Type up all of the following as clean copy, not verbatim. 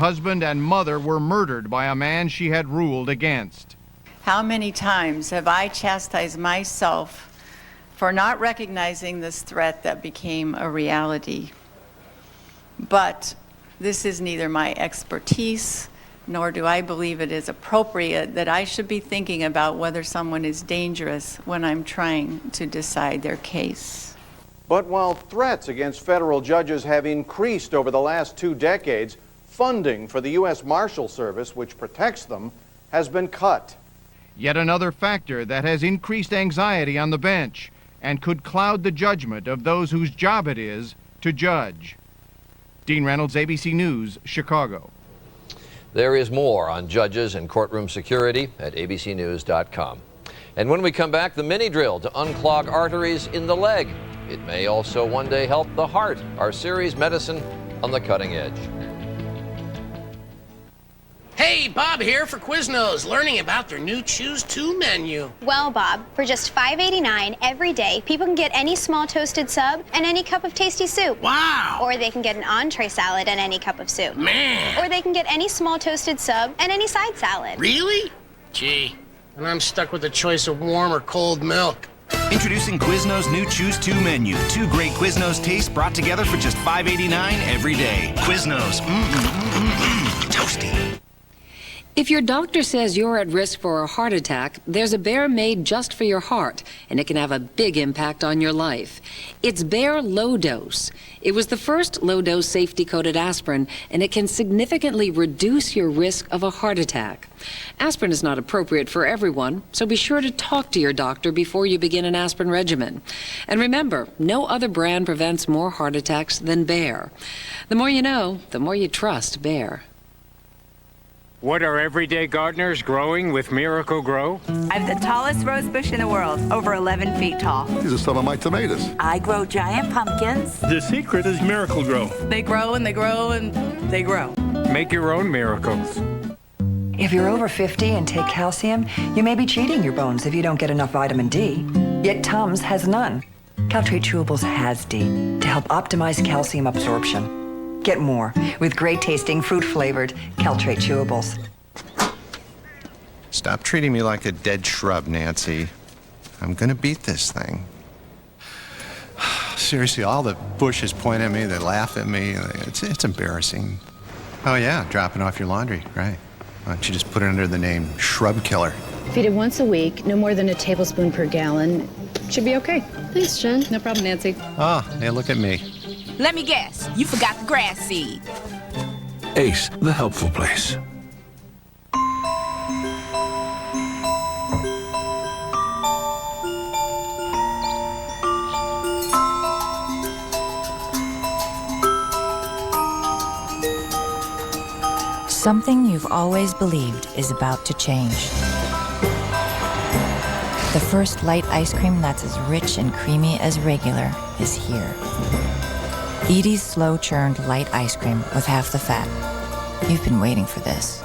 Husband and mother were murdered by a man she had ruled against. How many times have I chastised myself for not recognizing this threat that became a reality? But this is neither my expertise, nor do I believe it is appropriate that I should be thinking about whether someone is dangerous when I'm trying to decide their case. But while threats against federal judges have increased over the last 2 decades, funding for the U.S. Marshal Service, which protects them, has been cut. Yet another factor that has increased anxiety on the bench and could cloud the judgment of those whose job it is to judge. Dean Reynolds, ABC News, Chicago. There is more on judges and courtroom security at abcnews.com. And when we come back, the mini drill to unclog arteries in the leg. It may also one day help the heart. Our series, Medicine on the Cutting Edge. Hey, Bob here for Quiznos, learning about their new Choose 2 menu. Well, Bob, for just $5.89 every day, people can get any small toasted sub and any cup of tasty soup. Wow! Or they can get an entree salad and any cup of soup. Man! Or they can get any small toasted sub and any side salad. Really? Gee, and I'm stuck with the choice of warm or cold milk. Introducing Quiznos' new Choose 2 menu. 2 great Quiznos tastes brought together for just $5.89 every day. Quiznos, toasty. If your doctor says you're at risk for a heart attack, there's a Bayer made just for your heart, and it can have a big impact on your life. It's Bayer Low Dose. It was the first low-dose safety-coated aspirin, and it can significantly reduce your risk of a heart attack. Aspirin is not appropriate for everyone, so be sure to talk to your doctor before you begin an aspirin regimen. And remember, no other brand prevents more heart attacks than Bayer. The more you know, the more you trust Bayer. What are everyday gardeners growing with Miracle-Gro? I have the tallest rose bush in the world, over 11 feet tall. These are some of my tomatoes. I grow giant pumpkins. The secret is Miracle-Gro. They grow and they grow and they grow. Make your own miracles. If you're over 50 and take calcium, you may be cheating your bones if you don't get enough vitamin D. Yet Tums has none. Caltrate Chewables has D to help optimize calcium absorption. Get more with great-tasting, fruit-flavored Caltrate Chewables. Stop treating me like a dead shrub, Nancy. I'm gonna beat this thing. Seriously, all the bushes point at me, they laugh at me. It's embarrassing. Oh yeah, dropping off your laundry, right. Why don't you just put it under the name Shrub Killer? Feed it once a week, no more than a tablespoon per gallon. Should be okay. Thanks, Jen. No problem, Nancy. Oh, hey, look at me. Let me guess, you forgot the grass seed. Ace, the helpful place. Something you've always believed is about to change. The first light ice cream that's as rich and creamy as regular is here. Edie's slow-churned light ice cream with half the fat. You've been waiting for this.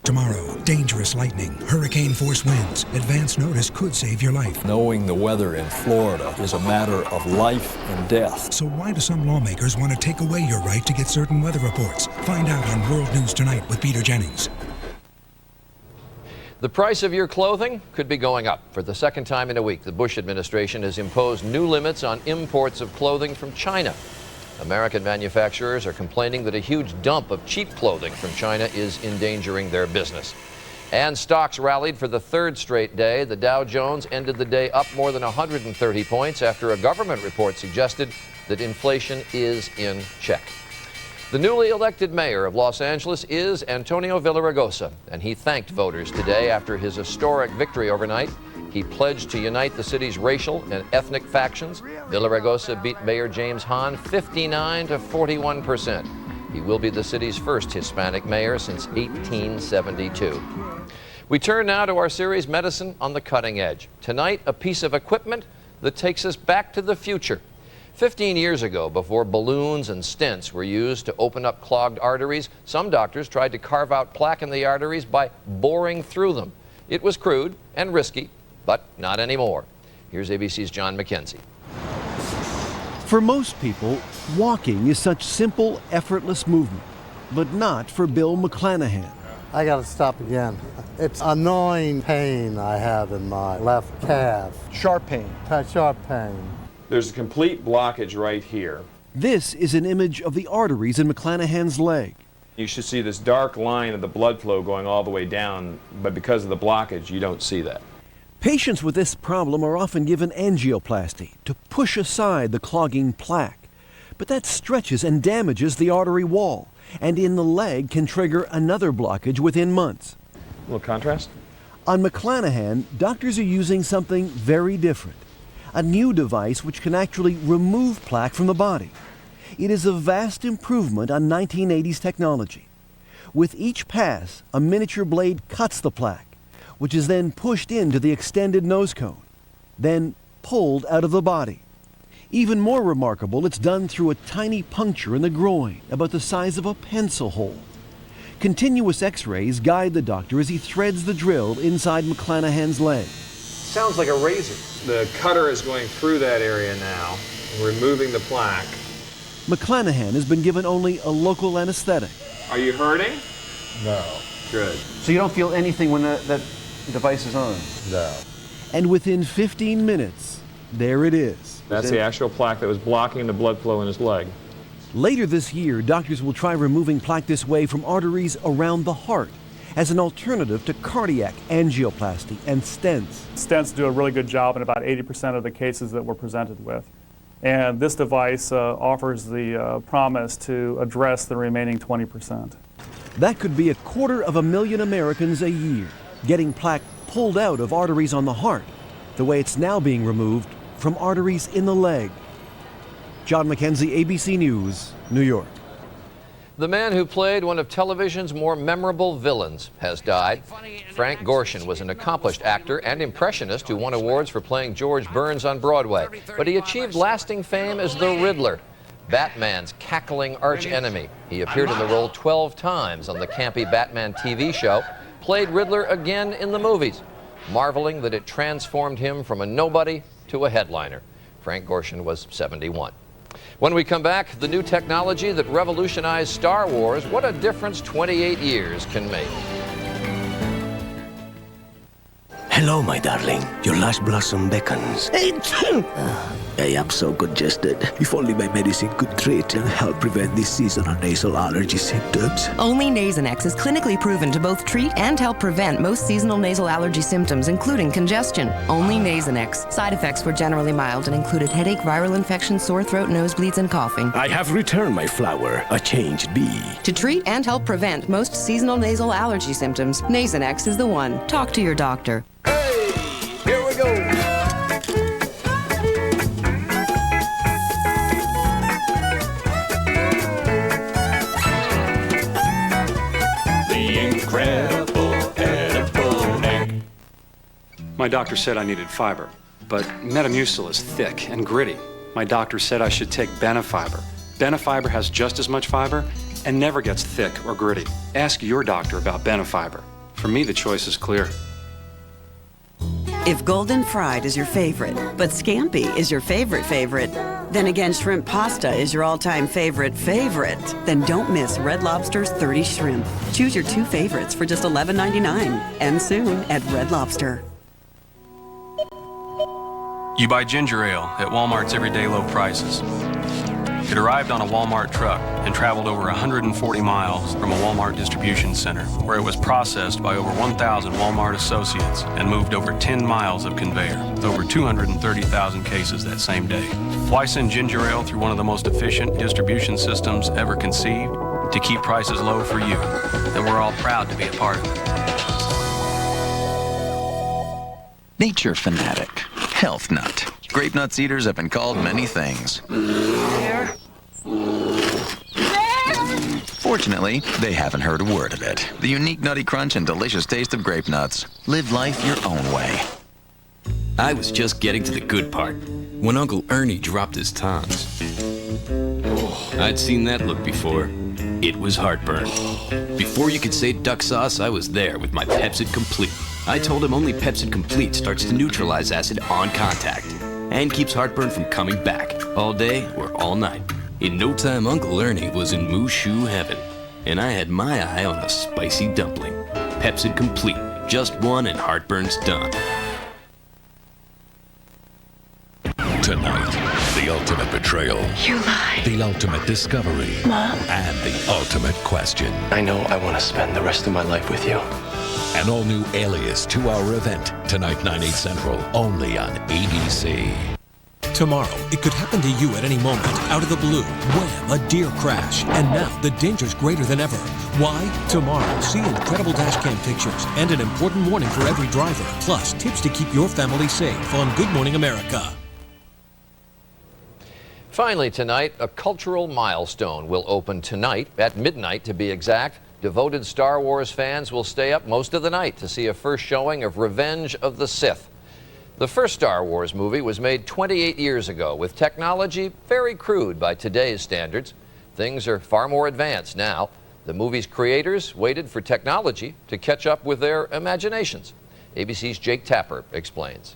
Tomorrow, dangerous lightning, hurricane-force winds. Advance notice could save your life. Knowing the weather in Florida is a matter of life and death. So why do some lawmakers want to take away your right to get certain weather reports? Find out on World News Tonight with Peter Jennings. The price of your clothing could be going up. For the second time in a week, the Bush administration has imposed new limits on imports of clothing from China. American manufacturers are complaining that a huge dump of cheap clothing from China is endangering their business. And stocks rallied for the third straight day. The Dow Jones ended the day up more than 130 points after a government report suggested that inflation is in check. The newly elected mayor of Los Angeles is Antonio Villaraigosa, and he thanked voters today after his historic victory overnight. He pledged to unite the city's racial and ethnic factions. Villaraigosa beat Mayor James Hahn 59 to 41%. He will be the city's first Hispanic mayor since 1872. We turn now to our series, Medicine on the Cutting Edge. Tonight, a piece of equipment that takes us back to the future. 15 years ago, before balloons and stents were used to open up clogged arteries, some doctors tried to carve out plaque in the arteries by boring through them. It was crude and risky, but not anymore. Here's ABC's John McKenzie. For most people, walking is such simple, effortless movement. but not for Bill McClanahan. I gotta stop again. It's annoying pain I have in my left calf. Sharp pain. Sharp pain. There's a complete blockage right here. This is an image of the arteries in McClanahan's leg. You should see this dark line of the blood flow going all the way down, but because of the blockage, you don't see that. Patients with this problem are often given angioplasty to push aside the clogging plaque. But that stretches and damages the artery wall, and in the leg can trigger another blockage within months. A little contrast? On McClanahan, doctors are using something very different. A new device which can actually remove plaque from the body. It is a vast improvement on 1980s technology. With each pass, a miniature blade cuts the plaque, which is then pushed into the extended nose cone, then pulled out of the body. Even more remarkable, it's done through a tiny puncture in the groin, about the size of a pencil hole. Continuous x-rays guide the doctor as he threads the drill inside McClanahan's leg. Sounds like a razor. The cutter is going through that area now, removing the plaque. McClanahan has been given only a local anesthetic. Are you hurting? No. Good. So you don't feel anything when that device is on? No. And within 15 minutes, there it is. That's the actual plaque that was blocking the blood flow in his leg. Later this year, doctors will try removing plaque this way from arteries around the heart as an alternative to cardiac angioplasty and stents. Stents do a really good job in about 80% of the cases that we're presented with. And this device offers the promise to address the remaining 20%. That could be 250,000 Americans a year getting plaque pulled out of arteries on the heart, the way it's now being removed from arteries in the leg. John McKenzie, ABC News, New York. The man who played one of television's more memorable villains has died. Frank Gorshin was an accomplished actor and impressionist who won awards for playing George Burns on Broadway. But he achieved lasting fame as the Riddler, Batman's cackling archenemy. He appeared in the role 12 times on the campy Batman TV show, played Riddler again in the movies, marveling that it transformed him from a nobody to a headliner. Frank Gorshin was 71. When we come back, the new technology that revolutionized Star Wars, what a difference 28 years can make. Hello, my darling. Your last blossom beckons. I am so congested. If only my medicine could treat and help prevent these seasonal nasal allergy symptoms. Only Nasonex is clinically proven to both treat and help prevent most seasonal nasal allergy symptoms, including congestion. Only Nasonex. Side effects were generally mild and included headache, viral infection, sore throat, nosebleeds, and coughing. I have returned my flower, a changed bee. To treat and help prevent most seasonal nasal allergy symptoms, Nasonex is the one. Talk to your doctor. Here we go. My doctor said I needed fiber, but Metamucil is thick and gritty. My doctor said I should take Benefiber. Benefiber has just as much fiber and never gets thick or gritty. Ask your doctor about Benefiber. For me, the choice is clear. If golden fried is your favorite, but scampi is your favorite, then again shrimp pasta is your all-time favorite, then don't miss Red Lobster's 30 shrimp. Choose your two favorites for just $11.99 and soon at Red Lobster. You buy ginger ale at Walmart's everyday low prices. It arrived on a Walmart truck and traveled over 140 miles from a Walmart distribution center, where it was processed by over 1,000 Walmart associates and moved over 10 miles of conveyor, with over 230,000 cases that same day. Why send ginger ale through one of the most efficient distribution systems ever conceived? To keep prices low for you, and we're all proud to be a part of it. Nature fanatic, health nut. Grape nuts eaters have been called many things. Fortunately, they haven't heard a word of it. The unique nutty crunch and delicious taste of grape nuts. Live life your own way. I was just getting to the good part when Uncle Ernie dropped his tons. I'd seen that look before. It was heartburn. Before you could say duck sauce, I was there with my Pepcid Complete. I told him only Pepcid Complete starts to neutralize acid on contact and keeps heartburn from coming back all day or all night. In no time, Uncle Ernie was in moo-shoo heaven. and I had my eye on a spicy dumpling. Pepsid Complete. Just one and heartburn's done. Tonight, the ultimate betrayal. You lied. The ultimate discovery. Mom. And the ultimate question. I know I want to spend the rest of my life with you. An all-new Alias 2-hour event. Tonight, 9/8 Central, only on ABC. Tomorrow, it could happen to you at any moment. Out of the blue, wham, a deer crash. And now, the danger's greater than ever. Why? Tomorrow, see incredible dashcam pictures and an important warning for every driver. Plus, tips to keep your family safe on Good Morning America. Finally tonight, a cultural milestone will open tonight, at midnight to be exact. Devoted Star Wars fans will stay up most of the night to see a first showing of Revenge of the Sith. The first Star Wars movie was made 28 years ago with technology very crude by today's standards. Things are far more advanced now. The movie's creators waited for technology to catch up with their imaginations. ABC's Jake Tapper explains.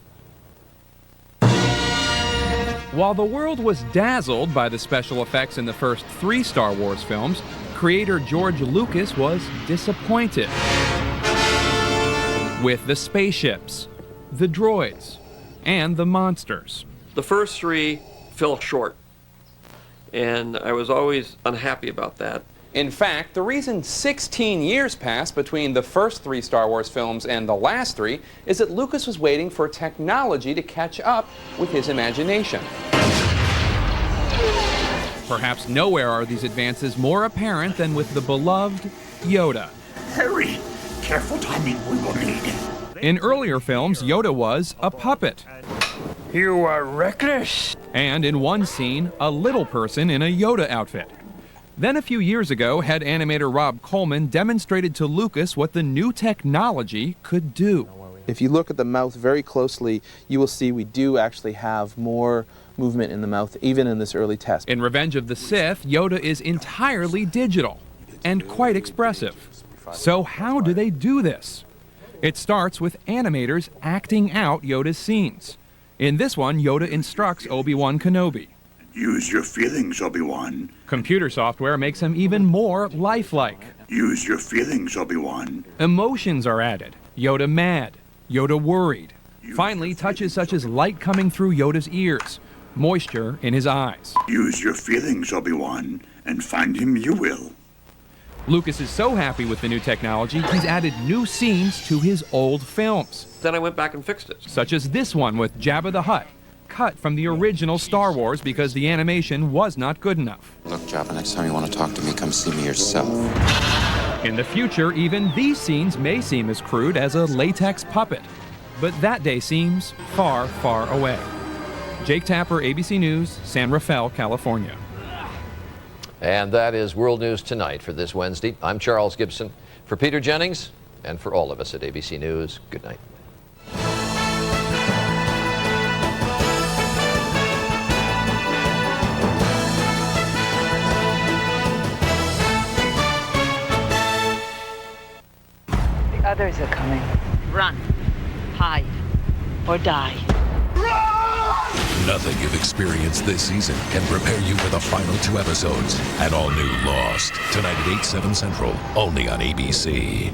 While the world was dazzled by the special effects in the first 3 Star Wars films, creator George Lucas was disappointed with the spaceships, the droids, and the monsters. The first 3 fell short, and I was always unhappy about that. In fact, the reason 16 years passed between the first 3 Star Wars films and the last 3 is that Lucas was waiting for technology to catch up with his imagination. Perhaps nowhere are these advances more apparent than with the beloved Yoda. Hurry! Careful timing we will need. In earlier films, Yoda was a puppet. You are reckless. And in one scene, a little person in a Yoda outfit. Then a few years ago, head animator Rob Coleman demonstrated to Lucas what the new technology could do. If you look at the mouth very closely, you will see we do actually have more movement in the mouth, even in this early test. In Revenge of the Sith, Yoda is entirely digital and quite expressive. So how do they do this? It starts with animators acting out Yoda's scenes. In this one, Yoda instructs Obi-Wan Kenobi. Use your feelings, Obi-Wan. Computer software makes him even more lifelike. Use your feelings, Obi-Wan. Emotions are added. Yoda mad, Yoda worried. Finally, touches such as light coming through Yoda's ears, moisture in his eyes. Use your feelings, Obi-Wan, and find him you will. Lucas is so happy with the new technology, he's added new scenes to his old films. Then I went back and fixed it. Such as this one with Jabba the Hutt, cut from the original Star Wars because the animation was not good enough. Look, Jabba, next time you want to talk to me, come see me yourself. In the future, even these scenes may seem as crude as a latex puppet. But that day seems far, far away. Jake Tapper, ABC News, San Rafael, California. And that is World News Tonight for this Wednesday. I'm Charles Gibson. For Peter Jennings and for all of us at ABC News, good night. The others are coming. Run, hide, or die. Nothing you've experienced this season can prepare you for the final 2 episodes. An all-new Lost. Tonight at 8/7 Central, only on ABC.